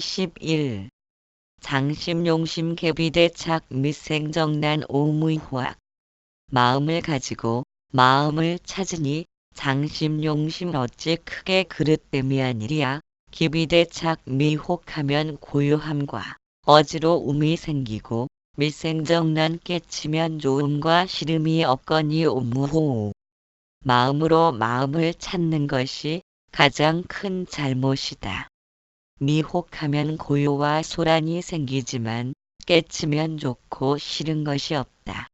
11. 장심용심 개비대착 및 생정난 오무이호학. 마음을 가지고 마음을 찾으니 장심용심 어찌 크게 그릇됨이 아니랴. 기비대착 미혹하면 고요함과 어지러움이 생기고 미생정난 깨치면 좋음과 싫음이 없거니 오무호. 마음으로 마음을 찾는 것이 가장 큰 잘못이다. 미혹하면 고요와 소란이 생기지만 깨치면 좋고 싫은 것이 없다.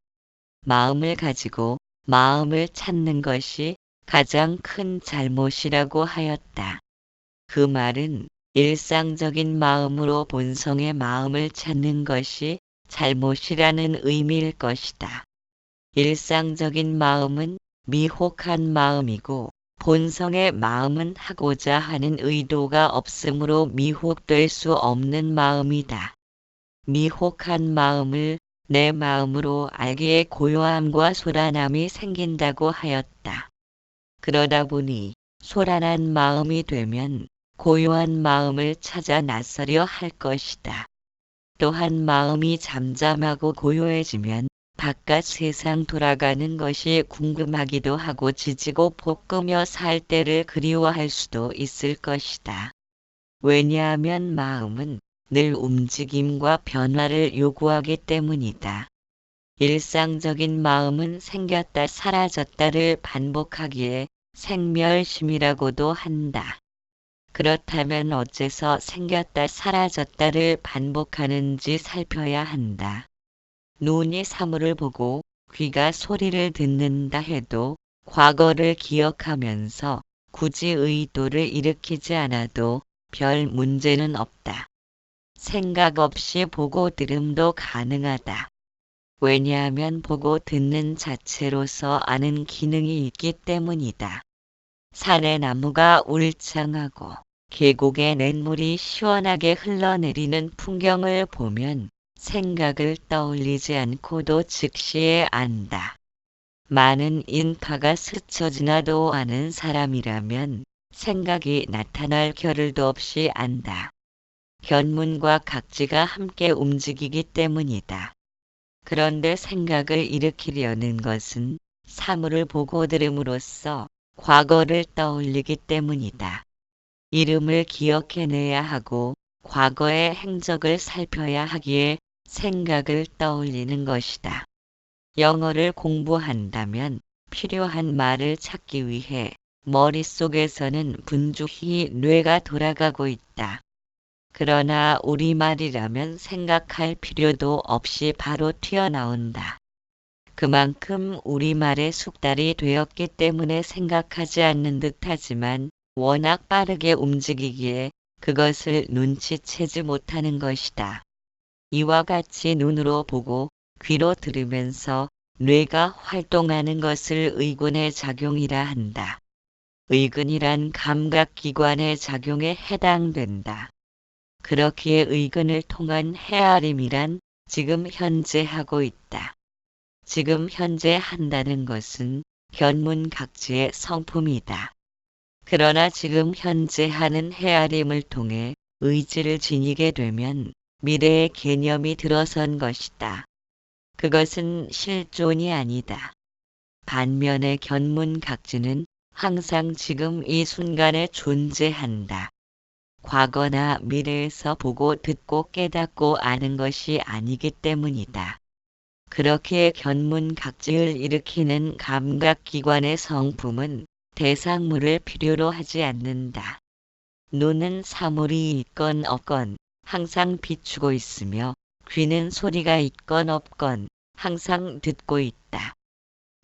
마음을 가지고 마음을 찾는 것이 가장 큰 잘못이라고 하였다. 그 말은 일상적인 마음으로 본성의 마음을 찾는 것이 잘못이라는 의미일 것이다. 일상적인 마음은 미혹한 마음이고 본성의 마음은 하고자 하는 의도가 없으므로 미혹될 수 없는 마음이다. 미혹한 마음을 내 마음으로 알기에 고요함과 소란함이 생긴다고 하였다. 그러다 보니 소란한 마음이 되면 고요한 마음을 찾아 나서려 할 것이다. 또한 마음이 잠잠하고 고요해지면 바깥 세상 돌아가는 것이 궁금하기도 하고 지지고 볶으며 살 때를 그리워할 수도 있을 것이다. 왜냐하면 마음은 늘 움직임과 변화를 요구하기 때문이다. 일상적인 마음은 생겼다 사라졌다를 반복하기에 생멸심이라고도 한다. 그렇다면 어째서 생겼다 사라졌다를 반복하는지 살펴야 한다. 눈이 사물을 보고 귀가 소리를 듣는다 해도 과거를 기억하면서 굳이 의도를 일으키지 않아도 별 문제는 없다. 생각 없이 보고 들음도 가능하다. 왜냐하면 보고 듣는 자체로서 아는 기능이 있기 때문이다. 산의 나무가 울창하고 계곡의 냇물이 시원하게 흘러내리는 풍경을 보면 생각을 떠올리지 않고도 즉시에 안다. 많은 인파가 스쳐 지나도 아는 사람이라면 생각이 나타날 겨를도 없이 안다. 견문과 각지가 함께 움직이기 때문이다. 그런데 생각을 일으키려는 것은 사물을 보고 들음으로써 과거를 떠올리기 때문이다. 이름을 기억해내야 하고 과거의 행적을 살펴야 하기에 생각을 떠올리는 것이다. 영어를 공부한다면 필요한 말을 찾기 위해 머릿속에서는 분주히 뇌가 돌아가고 있다. 그러나 우리말이라면 생각할 필요도 없이 바로 튀어나온다. 그만큼 우리말의 숙달이 되었기 때문에 생각하지 않는 듯하지만 워낙 빠르게 움직이기에 그것을 눈치채지 못하는 것이다. 이와 같이 눈으로 보고 귀로 들으면서 뇌가 활동하는 것을 의근의 작용이라 한다. 의근이란 감각기관의 작용에 해당된다. 그렇기에 의근을 통한 헤아림이란 지금 현재 하고 있다. 지금 현재 한다는 것은 견문각지의 성품이다. 그러나 지금 현재 하는 헤아림을 통해 의지를 지니게 되면 미래의 개념이 들어선 것이다. 그것은 실존이 아니다. 반면에 견문각지는 항상 지금 이 순간에 존재한다. 과거나 미래에서 보고 듣고 깨닫고 아는 것이 아니기 때문이다. 그렇게 견문각지를 일으키는 감각기관의 성품은 대상물을 필요로 하지 않는다. 눈은 사물이 있건 없건 항상 비추고 있으며 귀는 소리가 있건 없건 항상 듣고 있다.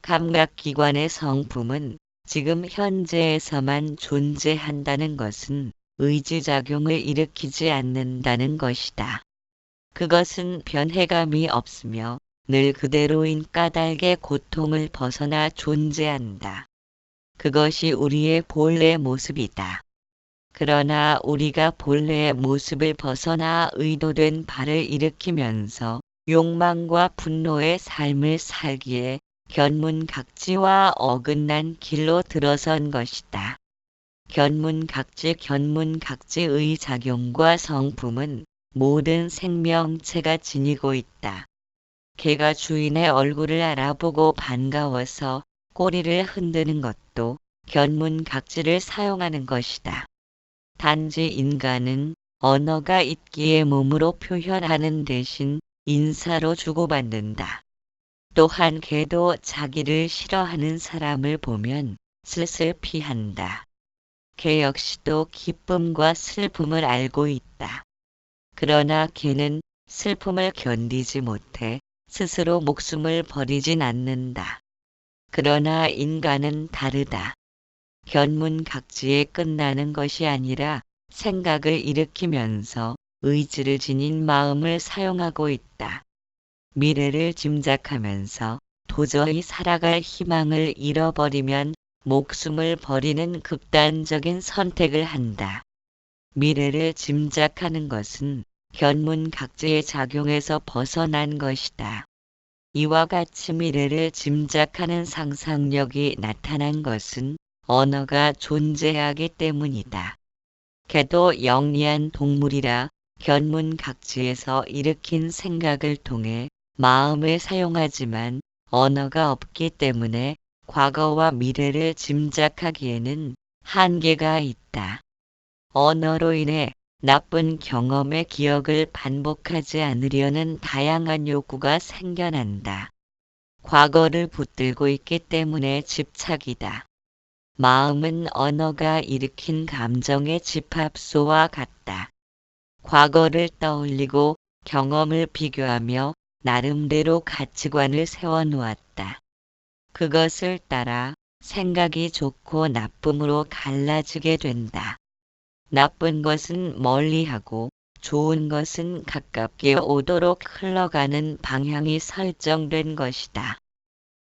감각기관의 성품은 지금 현재에서만 존재한다는 것은 의지작용을 일으키지 않는다는 것이다. 그것은 변해감이 없으며 늘 그대로인 까닭의 고통을 벗어나 존재한다. 그것이 우리의 본래 모습이다. 그러나 우리가 본래의 모습을 벗어나 의도된 바를 일으키면서 욕망과 분노의 삶을 살기에 견문각지와 어긋난 길로 들어선 것이다. 견문각지의 작용과 성품은 모든 생명체가 지니고 있다. 개가 주인의 얼굴을 알아보고 반가워서 꼬리를 흔드는 것도 견문각지를 사용하는 것이다. 단지 인간은 언어가 있기에 몸으로 표현하는 대신 인사로 주고받는다. 또한 개도 자기를 싫어하는 사람을 보면 슬슬 피한다. 개 역시도 기쁨과 슬픔을 알고 있다. 그러나 개는 슬픔을 견디지 못해 스스로 목숨을 버리진 않는다. 그러나 인간은 다르다. 견문각지에 끝나는 것이 아니라 생각을 일으키면서 의지를 지닌 마음을 사용하고 있다. 미래를 짐작하면서 도저히 살아갈 희망을 잃어버리면 목숨을 버리는 극단적인 선택을 한다. 미래를 짐작하는 것은 견문각지의 작용에서 벗어난 것이다. 이와 같이 미래를 짐작하는 상상력이 나타난 것은 언어가 존재하기 때문이다. 개도 영리한 동물이라 견문각지에서 일으킨 생각을 통해 마음을 사용하지만 언어가 없기 때문에 과거와 미래를 짐작하기에는 한계가 있다. 언어로 인해 나쁜 경험의 기억을 반복하지 않으려는 다양한 욕구가 생겨난다. 과거를 붙들고 있기 때문에 집착이다. 마음은 언어가 일으킨 감정의 집합소와 같다. 과거를 떠올리고 경험을 비교하며 나름대로 가치관을 세워놓았다. 그것을 따라 생각이 좋고 나쁨으로 갈라지게 된다. 나쁜 것은 멀리하고 좋은 것은 가깝게 오도록 흘러가는 방향이 설정된 것이다.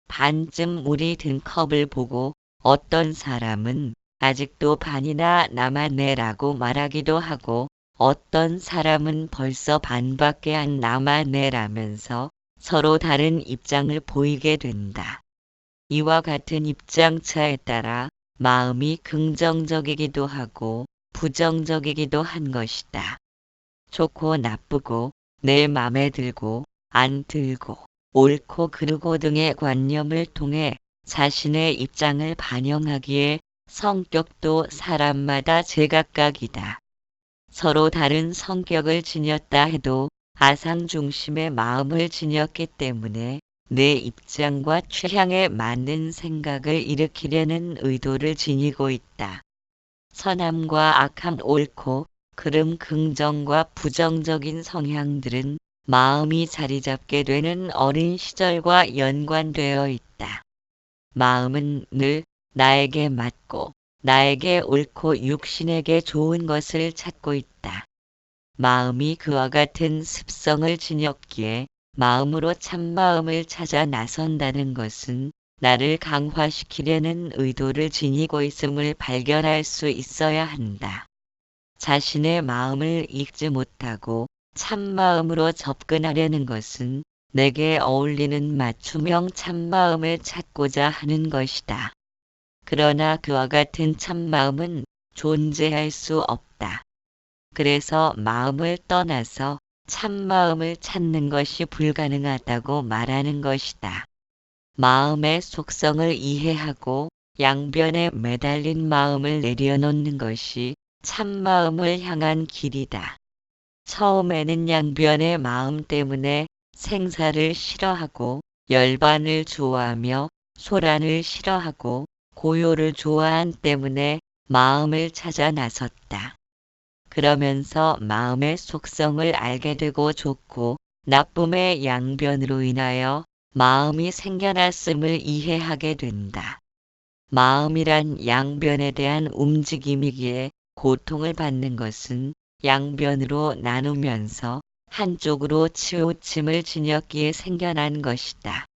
반쯤 물이 든 컵을 보고 어떤 사람은 아직도 반이나 남았네라고 말하기도 하고 어떤 사람은 벌써 반밖에 안 남았네라면서 서로 다른 입장을 보이게 된다. 이와 같은 입장차에 따라 마음이 긍정적이기도 하고 부정적이기도 한 것이다. 좋고 나쁘고 내 맘에 들고 안 들고 옳고 그르고 등의 관념을 통해 자신의 입장을 반영하기에 성격도 사람마다 제각각이다. 서로 다른 성격을 지녔다 해도 아상 중심의 마음을 지녔기 때문에 내 입장과 취향에 맞는 생각을 일으키려는 의도를 지니고 있다. 선함과 악함, 옳고 그름, 긍정과 부정적인 성향들은 마음이 자리 잡게 되는 어린 시절과 연관되어 있다. 마음은 늘 나에게 맞고 나에게 옳고 육신에게 좋은 것을 찾고 있다. 마음이 그와 같은 습성을 지녔기에 마음으로 참마음을 찾아 나선다는 것은 나를 강화시키려는 의도를 지니고 있음을 발견할 수 있어야 한다. 자신의 마음을 읽지 못하고 참마음으로 접근하려는 것은 내게 어울리는 맞춤형 참마음을 찾고자 하는 것이다. 그러나 그와 같은 참마음은 존재할 수 없다. 그래서 마음을 떠나서 참마음을 찾는 것이 불가능하다고 말하는 것이다. 마음의 속성을 이해하고 양변에 매달린 마음을 내려놓는 것이 참마음을 향한 길이다. 처음에는 양변의 마음 때문에 생사를 싫어하고 열반을 좋아하며 소란을 싫어하고 고요를 좋아한 때문에 마음을 찾아 나섰다. 그러면서 마음의 속성을 알게 되고 좋고 나쁨의 양변으로 인하여 마음이 생겨났음을 이해하게 된다. 마음이란 양변에 대한 움직임이기에 고통을 받는 것은 양변으로 나누면서 한쪽으로 치우침을 지녔기에 생겨난 것이다.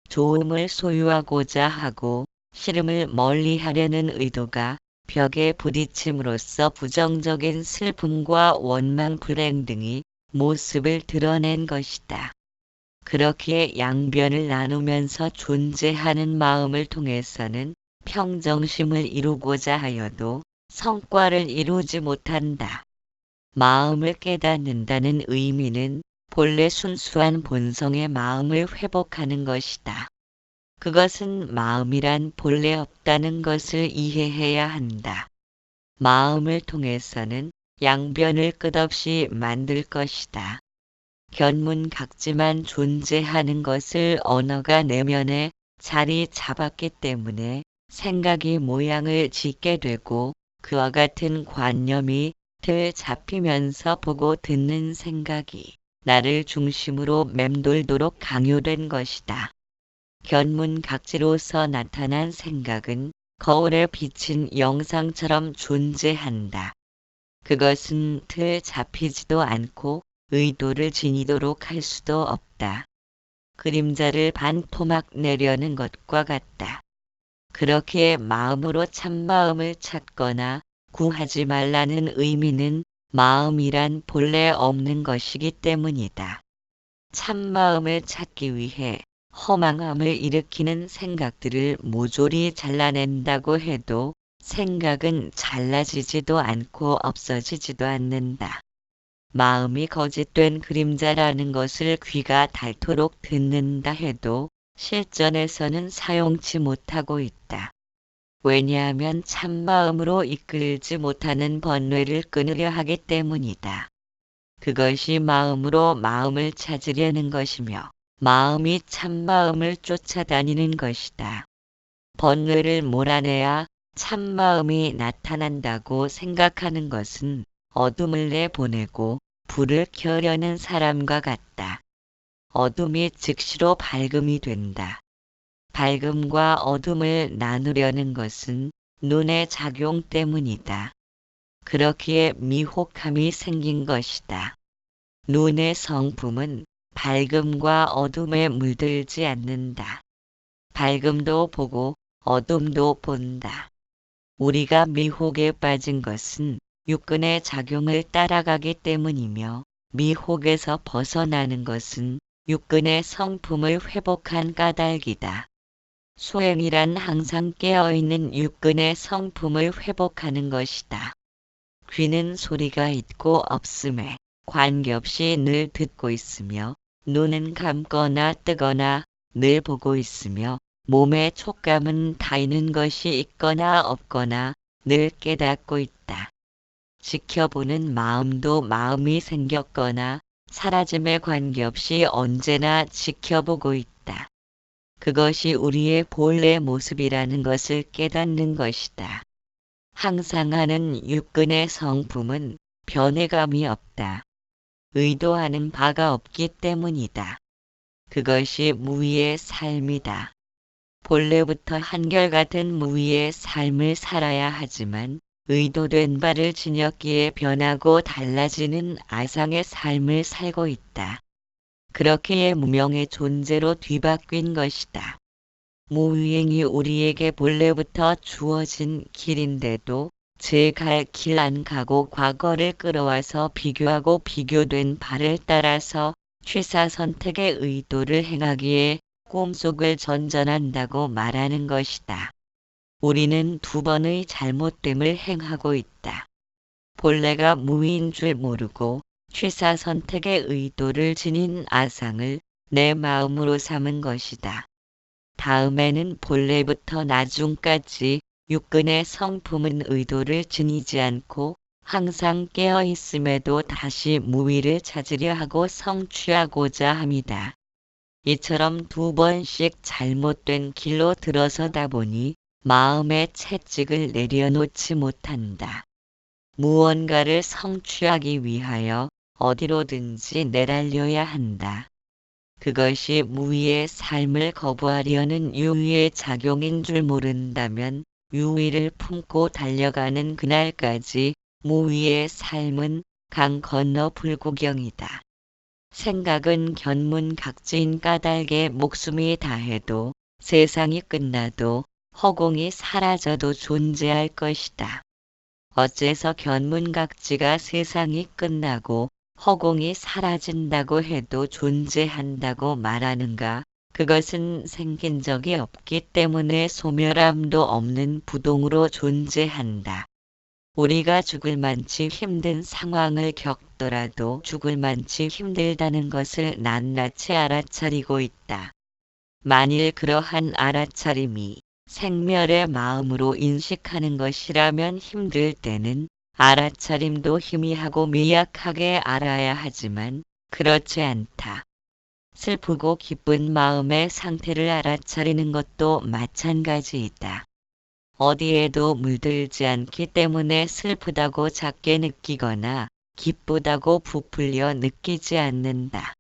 좋음을 소유하고자 하고 싫음을 멀리하려는 의도가 벽에 부딪힘으로써 부정적인 슬픔과 원망, 불행 등이 모습을 드러낸 것이다. 그렇기에 양변을 나누면서 존재하는 마음을 통해서는 평정심을 이루고자 하여도 성과를 이루지 못한다. 마음을 깨닫는다는 의미는 본래 순수한 본성의 마음을 회복하는 것이다. 그것은 마음이란 본래 없다는 것을 이해해야 한다. 마음을 통해서는 양변을 끝없이 만들 것이다. 견문각지만 존재하는 것을 언어가 내면에 자리 잡았기 때문에 생각이 모양을 짓게 되고 그와 같은 관념이 틀 잡히면서 보고 듣는 생각이 나를 중심으로 맴돌도록 강요된 것이다. 견문각지로서 나타난 생각은 거울에 비친 영상처럼 존재한다. 그것은 틀 잡히지도 않고 의도를 지니도록 할 수도 없다. 그림자를 반토막 내려는 것과 같다. 그렇게 마음으로 참마음을 찾거나 구하지 말라는 의미는 마음이란 본래 없는 것이기 때문이다. 참마음을 찾기 위해 허망함을 일으키는 생각들을 모조리 잘라낸다고 해도 생각은 잘라지지도 않고 없어지지도 않는다. 마음이 거짓된 그림자라는 것을 귀가 닳도록 듣는다 해도 실전에서는 사용치 못하고 있다. 왜냐하면 참마음으로 이끌지 못하는 번뇌를 끊으려 하기 때문이다. 그것이 마음으로 마음을 찾으려는 것이며 마음이 참마음을 쫓아다니는 것이다. 번뇌를 몰아내야 참마음이 나타난다고 생각하는 것은 어둠을 내보내고 불을 켜려는 사람과 같다. 어둠이 즉시로 밝음이 된다. 밝음과 어둠을 나누려는 것은 눈의 작용 때문이다. 그렇기에 미혹함이 생긴 것이다. 눈의 성품은 밝음과 어둠에 물들지 않는다. 밝음도 보고 어둠도 본다. 우리가 미혹에 빠진 것은 육근의 작용을 따라가기 때문이며 미혹에서 벗어나는 것은 육근의 성품을 회복한 까닭이다. 소행이란 항상 깨어있는 육근의 성품을 회복하는 것이다. 귀는 소리가 있고 없음에 관계없이 늘 듣고 있으며 눈은 감거나 뜨거나 늘 보고 있으며 몸의 촉감은 닿는 것이 있거나 없거나 늘 깨닫고 있다. 지켜보는 마음도 마음이 생겼거나 사라짐에 관계없이 언제나 지켜보고 있다. 그것이 우리의 본래 모습이라는 것을 깨닫는 것이다. 항상 하는 육근의 성품은 변해감이 없다. 의도하는 바가 없기 때문이다. 그것이 무위의 삶이다. 본래부터 한결같은 무위의 삶을 살아야 하지만 의도된 바를 지녔기에 변하고 달라지는 아상의 삶을 살고 있다. 그렇기에 무명의 존재로 뒤바뀐 것이다. 무위행이 우리에게 본래부터 주어진 길인데도 제 갈 길 안 가고 과거를 끌어와서 비교하고 비교된 바를 따라서 취사선택의 의도를 행하기에 꿈속을 전전한다고 말하는 것이다. 우리는 두 번의 잘못됨을 행하고 있다. 본래가 무위인 줄 모르고 취사선택의 의도를 지닌 아상을 내 마음으로 삼은 것이다. 다음에는 본래부터 나중까지 육근의 성품은 의도를 지니지 않고 항상 깨어있음에도 다시 무위를 찾으려 하고 성취하고자 합니다. 이처럼 두 번씩 잘못된 길로 들어서다 보니 마음의 채찍을 내려놓지 못한다. 무언가를 성취하기 위하여 어디로든지 내달려야 한다. 그것이 무위의 삶을 거부하려는 유위의 작용인 줄 모른다면 유위를 품고 달려가는 그날까지 무위의 삶은 강 건너 불구경이다. 생각은 견문각지인 까닭에 목숨이 다해도 세상이 끝나도 허공이 사라져도 존재할 것이다. 어째서 견문각지가 세상이 끝나고 허공이 사라진다고 해도 존재한다고 말하는가? 그것은 생긴 적이 없기 때문에 소멸함도 없는 부동으로 존재한다. 우리가 죽을 만치 힘든 상황을 겪더라도 죽을 만치 힘들다는 것을 낱낱이 알아차리고 있다. 만일 그러한 알아차림이 생멸의 마음으로 인식하는 것이라면 힘들 때는 알아차림도 희미하고 미약하게 알아야 하지만 그렇지 않다. 슬프고 기쁜 마음의 상태를 알아차리는 것도 마찬가지이다. 어디에도 물들지 않기 때문에 슬프다고 작게 느끼거나 기쁘다고 부풀려 느끼지 않는다.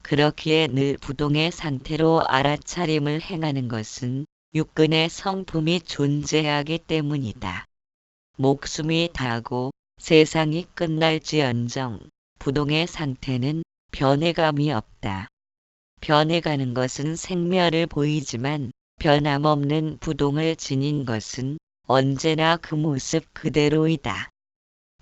그렇기에 늘 부동의 상태로 알아차림을 행하는 것은 육근의 성품이 존재하기 때문이다. 목숨이 다하고 세상이 끝날지언정 부동의 상태는 변해감이 없다. 변해가는 것은 생멸을 보이지만 변함없는 부동을 지닌 것은 언제나 그 모습 그대로이다.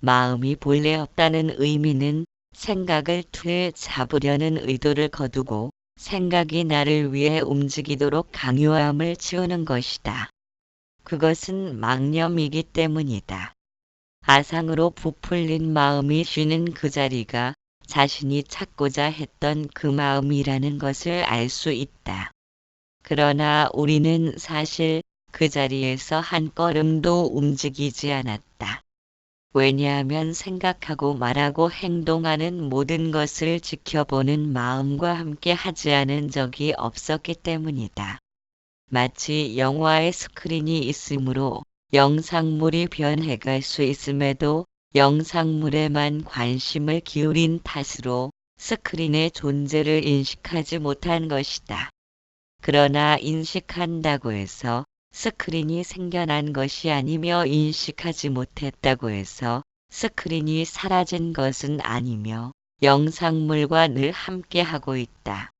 마음이 본래 없다는 의미는 생각을 틀에 잡으려는 의도를 거두고 생각이 나를 위해 움직이도록 강요함을 치우는 것이다. 그것은 망념이기 때문이다. 아상으로 부풀린 마음이 쉬는 그 자리가 자신이 찾고자 했던 그 마음이라는 것을 알 수 있다. 그러나 우리는 사실 그 자리에서 한 걸음도 움직이지 않았다. 왜냐하면 생각하고 말하고 행동하는 모든 것을 지켜보는 마음과 함께 하지 않은 적이 없었기 때문이다. 마치 영화의 스크린이 있으므로 영상물이 변해갈 수 있음에도 영상물에만 관심을 기울인 탓으로 스크린의 존재를 인식하지 못한 것이다. 그러나 인식한다고 해서 스크린이 생겨난 것이 아니며 인식하지 못했다고 해서 스크린이 사라진 것은 아니며 영상물과 늘 함께하고 있다.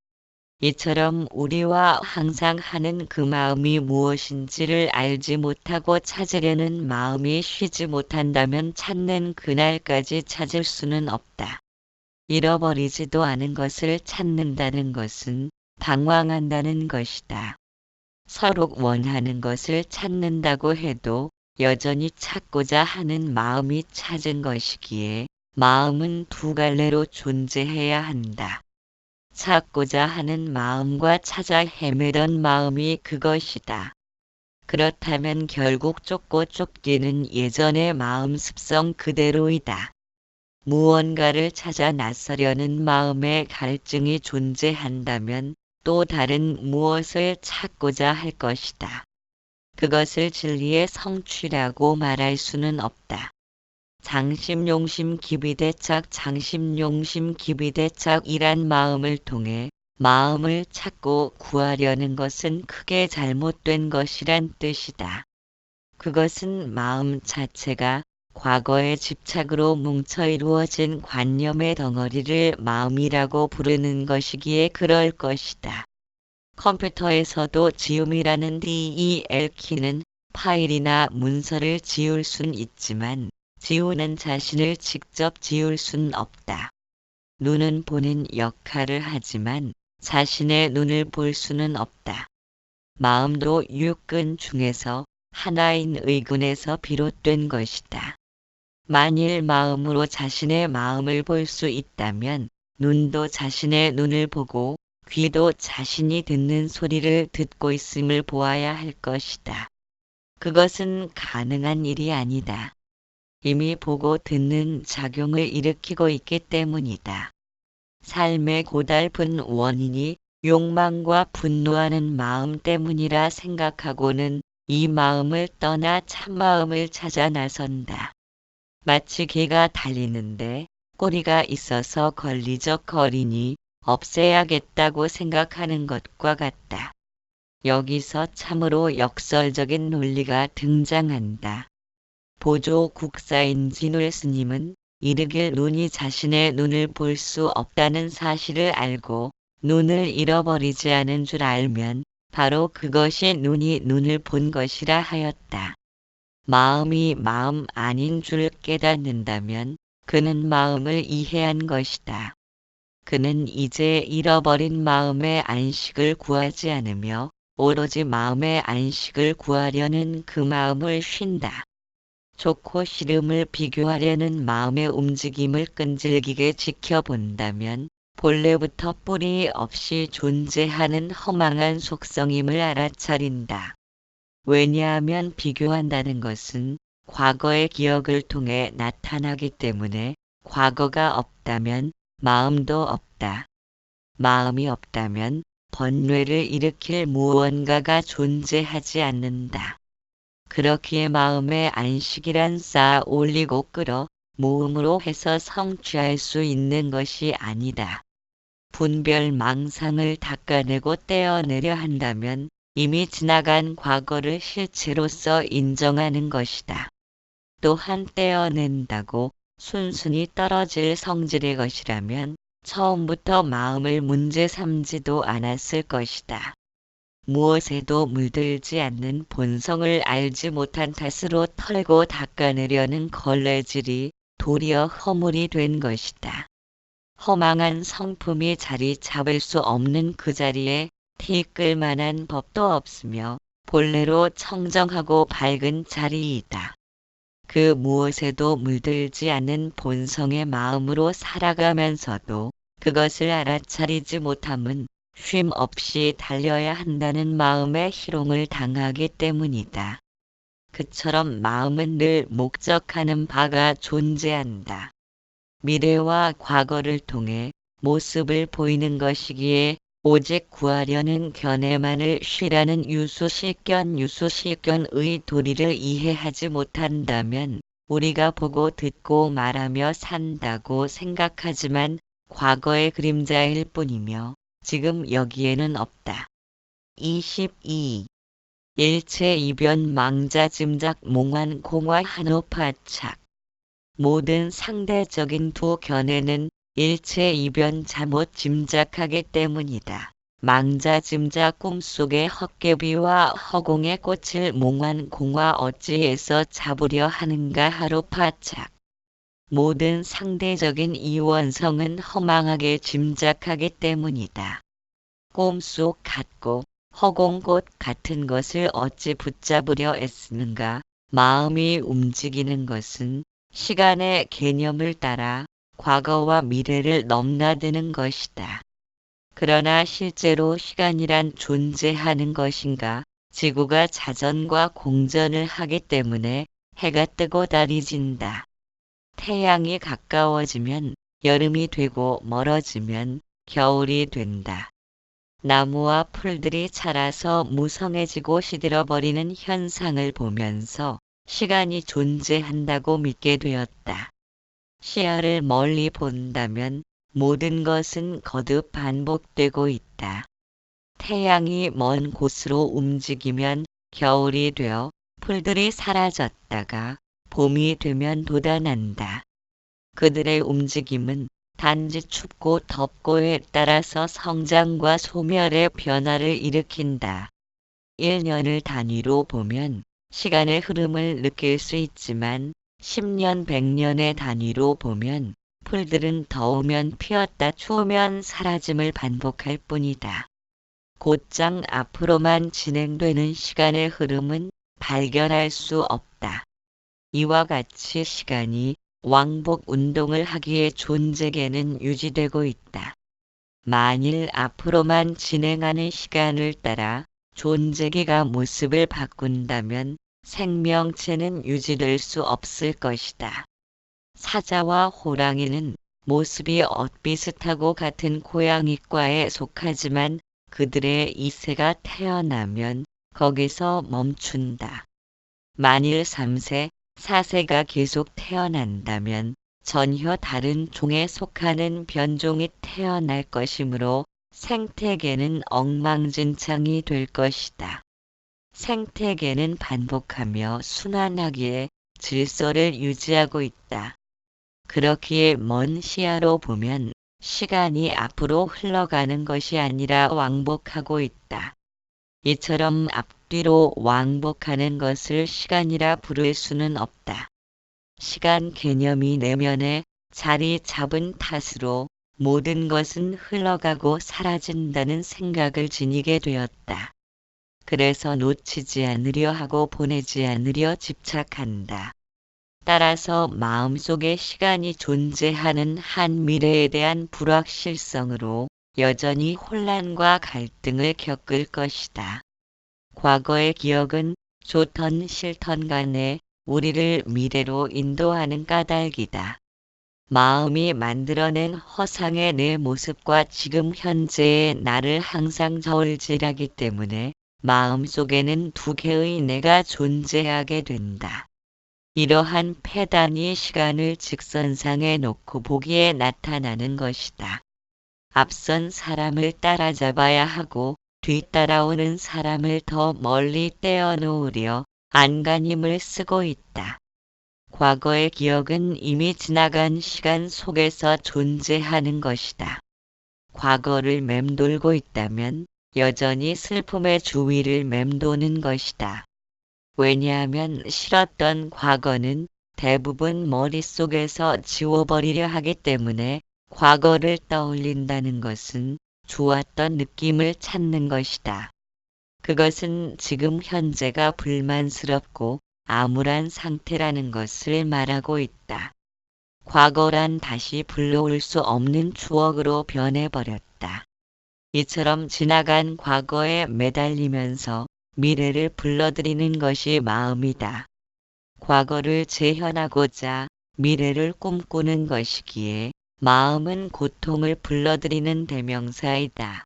이처럼 우리와 항상 하는 그 마음이 무엇인지를 알지 못하고 찾으려는 마음이 쉬지 못한다면 찾는 그날까지 찾을 수는 없다. 잃어버리지도 않은 것을 찾는다는 것은 방황한다는 것이다. 서로 원하는 것을 찾는다고 해도 여전히 찾고자 하는 마음이 찾은 것이기에 마음은 두 갈래로 존재해야 한다. 찾고자 하는 마음과 찾아 헤매던 마음이 그것이다. 그렇다면 결국 쫓고 쫓기는 예전의 마음 습성 그대로이다. 무언가를 찾아 나서려는 마음의 갈증이 존재한다면 또 다른 무엇을 찾고자 할 것이다. 그것을 진리의 성취라고 말할 수는 없다. 장심용심 기비대착 장심용심 기비대착이란 마음을 통해 마음을 찾고 구하려는 것은 크게 잘못된 것이란 뜻이다. 그것은 마음 자체가 과거의 집착으로 뭉쳐 이루어진 관념의 덩어리를 마음이라고 부르는 것이기에 그럴 것이다. 컴퓨터에서도 지움이라는 DEL 키는 파일이나 문서를 지울 순 있지만 지우는 자신을 직접 지울 순 없다. 눈은 보는 역할을 하지만 자신의 눈을 볼 수는 없다. 마음도 육근 중에서 하나인 의근에서 비롯된 것이다. 만일 마음으로 자신의 마음을 볼 수 있다면 눈도 자신의 눈을 보고 귀도 자신이 듣는 소리를 듣고 있음을 보아야 할 것이다. 그것은 가능한 일이 아니다. 이미 보고 듣는 작용을 일으키고 있기 때문이다. 삶의 고달픈 원인이 욕망과 분노하는 마음 때문이라 생각하고는 이 마음을 떠나 참마음을 찾아 나선다. 마치 개가 달리는데 꼬리가 있어서 걸리적거리니 없애야겠다고 생각하는 것과 같다. 여기서 참으로 역설적인 논리가 등장한다. 보조 국사인 진울 스님은 이르길 눈이 자신의 눈을 볼 수 없다는 사실을 알고 눈을 잃어버리지 않은 줄 알면 바로 그것이 눈이 눈을 본 것이라 하였다. 마음이 마음 아닌 줄 깨닫는다면 그는 마음을 이해한 것이다. 그는 이제 잃어버린 마음의 안식을 구하지 않으며 오로지 마음의 안식을 구하려는 그 마음을 쉰다. 좋고 싫음을 비교하려는 마음의 움직임을 끈질기게 지켜본다면 본래부터 뿌리 없이 존재하는 허망한 속성임을 알아차린다. 왜냐하면 비교한다는 것은 과거의 기억을 통해 나타나기 때문에 과거가 없다면 마음도 없다. 마음이 없다면 번뇌를 일으킬 무언가가 존재하지 않는다. 그렇기에 마음의 안식이란 쌓아 올리고 끌어 모음으로 해서 성취할 수 있는 것이 아니다. 분별 망상을 닦아내고 떼어내려 한다면 이미 지나간 과거를 실체로서 인정하는 것이다. 또한 떼어낸다고 순순히 떨어질 성질의 것이라면 처음부터 마음을 문제 삼지도 않았을 것이다. 무엇에도 물들지 않는 본성을 알지 못한 탓으로 털고 닦아내려는 걸레질이 도리어 허물이 된 것이다. 허망한 성품이 자리 잡을 수 없는 그 자리에 티끌 만한 법도 없으며 본래로 청정하고 밝은 자리이다. 그 무엇에도 물들지 않는 본성의 마음으로 살아가면서도 그것을 알아차리지 못함은 쉼 없이 달려야 한다는 마음의 희롱을 당하기 때문이다. 그처럼 마음은 늘 목적하는 바가 존재한다. 미래와 과거를 통해 모습을 보이는 것이기에 오직 구하려는 견해만을 쉬라는 유수실견의 도리를 이해하지 못한다면 우리가 보고 듣고 말하며 산다고 생각하지만 과거의 그림자일 뿐이며 지금 여기에는 없다. 22. 일체 이변 망자 짐작 몽환 공화 한호파착. 모든 상대적인 두 견해는 일체 이변 잘못 짐작하기 때문이다. 망자 짐작 꿈속의 헛개비와 허공의 꽃을 몽환 공화 어찌해서 잡으려 하는가 하루파착. 모든 상대적인 이원성은 허망하게 짐작하기 때문이다. 꿈속 같고 허공꽃 같은 것을 어찌 붙잡으려 애쓰는가. 마음이 움직이는 것은 시간의 개념을 따라 과거와 미래를 넘나드는 것이다. 그러나 실제로 시간이란 존재하는 것인가? 지구가 자전과 공전을 하기 때문에 해가 뜨고 달이 진다. 태양이 가까워지면 여름이 되고 멀어지면 겨울이 된다. 나무와 풀들이 자라서 무성해지고 시들어버리는 현상을 보면서 시간이 존재한다고 믿게 되었다. 시야를 멀리 본다면 모든 것은 거듭 반복되고 있다. 태양이 먼 곳으로 움직이면 겨울이 되어 풀들이 사라졌다가 봄이 되면 돋아난다. 그들의 움직임은 단지 춥고 덥고에 따라서 성장과 소멸의 변화를 일으킨다. 1년을 단위로 보면 시간의 흐름을 느낄 수 있지만 10년, 100년의 단위로 보면 풀들은 더우면 피었다 추우면 사라짐을 반복할 뿐이다. 곧장 앞으로만 진행되는 시간의 흐름은 발견할 수 없다. 이와 같이 시간이 왕복 운동을 하기에 존재계는 유지되고 있다. 만일 앞으로만 진행하는 시간을 따라 존재계가 모습을 바꾼다면 생명체는 유지될 수 없을 것이다. 사자와 호랑이는 모습이 엇비슷하고 같은 고양이과에 속하지만 그들의 이세가 태어나면 거기서 멈춘다. 만일 3세, 4세가 계속 태어난다면 전혀 다른 종에 속하는 변종이 태어날 것이므로 생태계는 엉망진창이 될 것이다. 생태계는 반복하며 순환하기에 질서를 유지하고 있다. 그렇기에 먼 시야로 보면 시간이 앞으로 흘러가는 것이 아니라 왕복하고 있다. 이처럼 앞뒤로 왕복하는 것을 시간이라 부를 수는 없다. 시간 개념이 내면에 자리 잡은 탓으로 모든 것은 흘러가고 사라진다는 생각을 지니게 되었다. 그래서 놓치지 않으려 하고 보내지 않으려 집착한다. 따라서 마음속에 시간이 존재하는 한 미래에 대한 불확실성으로 여전히 혼란과 갈등을 겪을 것이다. 과거의 기억은 좋던 싫던 간에 우리를 미래로 인도하는 까닭이다. 마음이 만들어낸 허상의 내 모습과 지금 현재의 나를 항상 저울질하기 때문에 마음속에는 두 개의 내가 존재하게 된다. 이러한 폐단이 시간을 직선상에 놓고 보기에 나타나는 것이다. 앞선 사람을 따라잡아야 하고 뒤따라오는 사람을 더 멀리 떼어놓으려 안간힘을 쓰고 있다. 과거의 기억은 이미 지나간 시간 속에서 존재하는 것이다. 과거를 맴돌고 있다면 여전히 슬픔의 주위를 맴도는 것이다. 왜냐하면 싫었던 과거는 대부분 머릿속에서 지워버리려 하기 때문에 과거를 떠올린다는 것은 좋았던 느낌을 찾는 것이다. 그것은 지금 현재가 불만스럽고 암울한 상태라는 것을 말하고 있다. 과거란 다시 불러올 수 없는 추억으로 변해버렸다. 이처럼 지나간 과거에 매달리면서 미래를 불러들이는 것이 마음이다. 과거를 재현하고자 미래를 꿈꾸는 것이기에 마음은 고통을 불러들이는 대명사이다.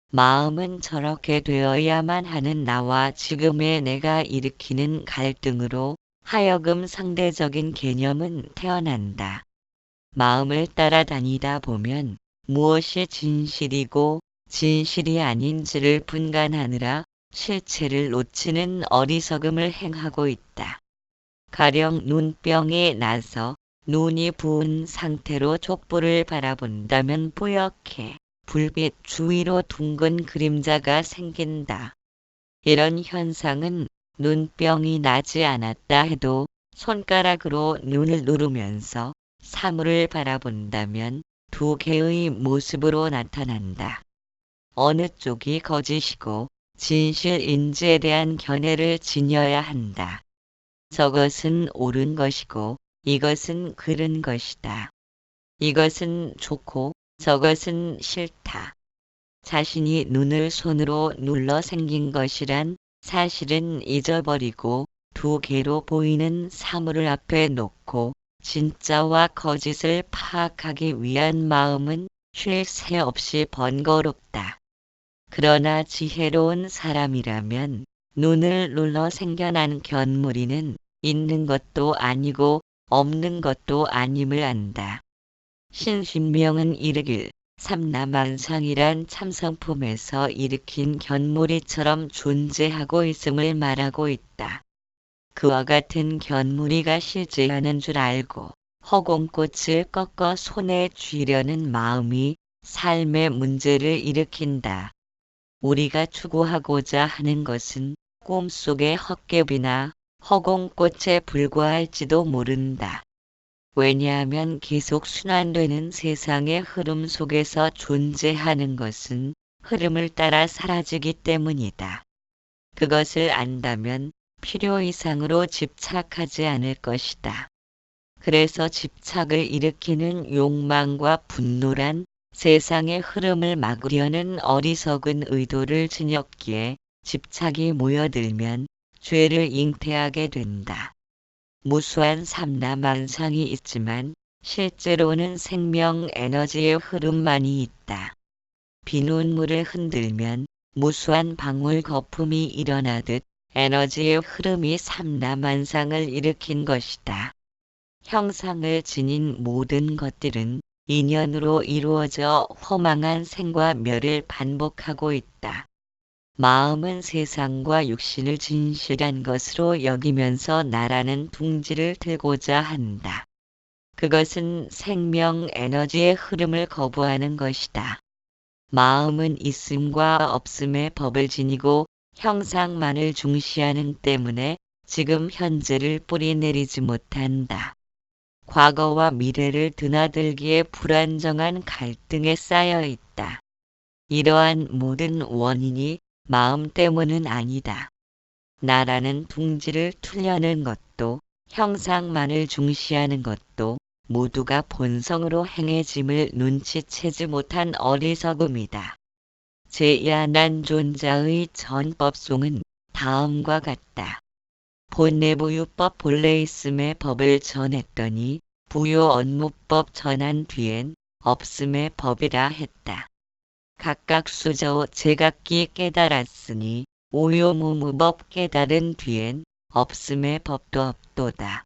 마음은 저렇게 되어야만 하는 나와 지금의 내가 일으키는 갈등으로 하여금 상대적인 개념은 태어난다. 마음을 따라다니다 보면 무엇이 진실이고 진실이 아닌지를 분간하느라 실체를 놓치는 어리석음을 행하고 있다. 가령 눈병이 나서 눈이 부은 상태로 족보를 바라본다면 뿌옇게 불빛 주위로 둥근 그림자가 생긴다. 이런 현상은 눈병이 나지 않았다 해도 손가락으로 눈을 누르면서 사물을 바라본다면 두 개의 모습으로 나타난다. 어느 쪽이 거짓이고 진실인지에 대한 견해를 지녀야 한다. 저것은 옳은 것이고 이것은 그른 것이다. 이것은 좋고 저것은 싫다. 자신이 눈을 손으로 눌러 생긴 것이란 사실은 잊어버리고 두 개로 보이는 사물을 앞에 놓고 진짜와 거짓을 파악하기 위한 마음은 쉴 새 없이 번거롭다. 그러나 지혜로운 사람이라면 눈을 눌러 생겨난 견물이는 있는 것도 아니고 없는 것도 아님을 안다. 신신명은 이르길 삼라만상이란 참성품에서 일으킨 견무리처럼 존재하고 있음을 말하고 있다. 그와 같은 견무리가 실제하는 줄 알고 허공꽃을 꺾어 손에 쥐려는 마음이 삶의 문제를 일으킨다. 우리가 추구하고자 하는 것은 꿈속의 헛개비나 허공꽃에 불과할지도 모른다. 왜냐하면 계속 순환되는 세상의 흐름 속에서 존재하는 것은 흐름을 따라 사라지기 때문이다. 그것을 안다면 필요 이상으로 집착하지 않을 것이다. 그래서 집착을 일으키는 욕망과 분노란 세상의 흐름을 막으려는 어리석은 의도를 지녔기에 집착이 모여들면 죄를 잉태하게 된다. 무수한 삼라만상이 있지만 실제로는 생명 에너지의 흐름만이 있다. 비눗물을 흔들면 무수한 방울 거품이 일어나듯 에너지의 흐름이 삼라만상을 일으킨 것이다. 형상을 지닌 모든 것들은 인연으로 이루어져 허망한 생과 멸을 반복하고 있다. 마음은 세상과 육신을 진실한 것으로 여기면서 나라는 둥지를 들고자 한다. 그것은 생명 에너지의 흐름을 거부하는 것이다. 마음은 있음과 없음의 법을 지니고 형상만을 중시하는 때문에 지금 현재를 뿌리내리지 못한다. 과거와 미래를 드나들기에 불안정한 갈등에 쌓여 있다. 이러한 모든 원인이 마음 때문은 아니다. 나라는 둥지를 틀려는 것도 형상만을 중시하는 것도 모두가 본성으로 행해짐을 눈치채지 못한 어리석음이다. 제 야난존자의 전법송은 다음과 같다. 본내부유법 본래 있음의 법을 전했더니 부요 언무법 전한 뒤엔 없음의 법이라 했다. 각각 수저 제각기 깨달았으니 오요무무법 깨달은 뒤엔 없음의 법도 없도다.